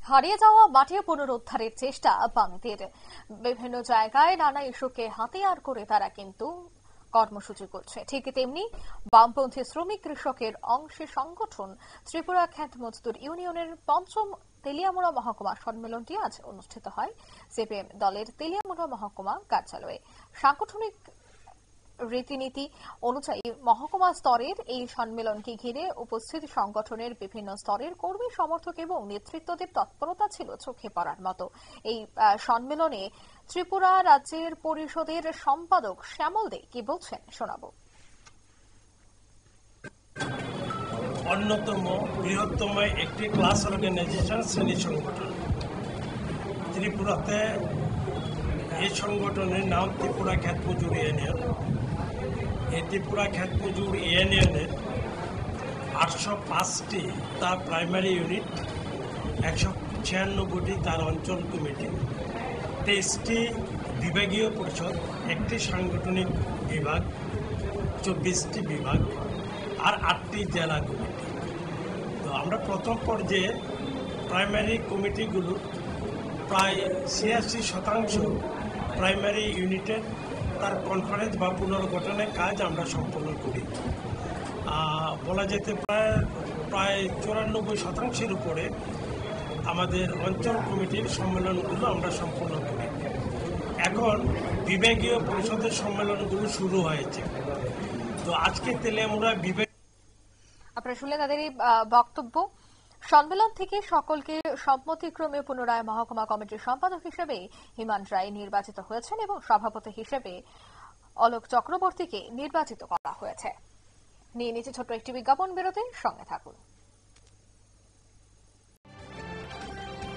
হারিয়ে যাওয়া মাটি পুনরুদ্ধারের চেষ্টা বামেদের। বিভিন্ন জায়গায় নানা ইস্যুকে হাতিয়ার করে তারা কিন্তু কর্মসূচি করছে। ঠিক তেমনি বামপন্থী শ্রমিক কৃষকের অংশী সংগঠন ত্রিপুরা খ্যাত মজদুর ইউনিয়নের পঞ্চম তেলিয়ামুড়া মহকুমা সম্মেলনটি আজ অনুষ্ঠিত হয় সিপিএম দলের তেলিয়ামুড়া মহকুমা কার্যালয়ে। সাংগঠনিক রীতিনীতি অনুযায়ী মহকুমা স্তরের এই সম্মেলনকে ঘিরে উপস্থিত সংগঠনের বিভিন্ন স্তরের কর্মী সমর্থক এবং নেতৃত্বদের তৎপরতা ছিল চোখে পড়ার মতো। এই সম্মেলনে ত্রিপুরা রাজ্যের পরিষদের সম্পাদক শ্যামল দে কি বলছেন শোনাব। অন্যতম বৃহত্তম একটি ক্লাস অর্গানাইজেশন শ্রেণী সংগঠন ত্রিপুরাতে। এই সংগঠনের নাম ত্রিপুরা খ্যাত মজুর ইউনিয়ন। এই ত্রিপুরা খ্যাত মজুর ইউনিয়নের 805টি তার প্রাইমারি ইউনিট, 196টি তার অঞ্চল কমিটি, 23টি বিভাগীয় পরিষদ, একটি সাংগঠনিক বিভাগ, 24টি বিভাগ আর 8টি জেলা কমিটি। তো আমরা প্রথম পর্যায়ে প্রাইমারি কমিটিগুলো প্রায় 86% প্রাইমারি ইউনিটের তার কনফারেন্স বা পুনর্গঠনের কাজ আমরা সম্পন্ন করি। বলা যেতে প্রায় 94% উপরে আমাদের অঞ্চল কমিটির সম্মেলনগুলো আমরা সম্পন্ন করি। এখন বিভাগীয় পরিষদের সম্মেলনগুলো শুরু হয়েছে। তো আজকে তেলিয়ামুড়া বিভাগ আপনারা শুনলেন তাদের এই বক্তব্য। সম্মেলন থেকে সকলকে সম্মতিক্রমে পুনরায় মহকুমা কমিটির সম্পাদক হিসেবে হিমান রায় নির্বাচিত হয়েছেন এবং সভাপতি হিসেবে অলোক চক্রবর্তীকে নির্বাচিত করা হয়েছে। নিয়ে নিচে ছোট্ট একটি বিজ্ঞাপন বিরতির সঙ্গে থাকুন।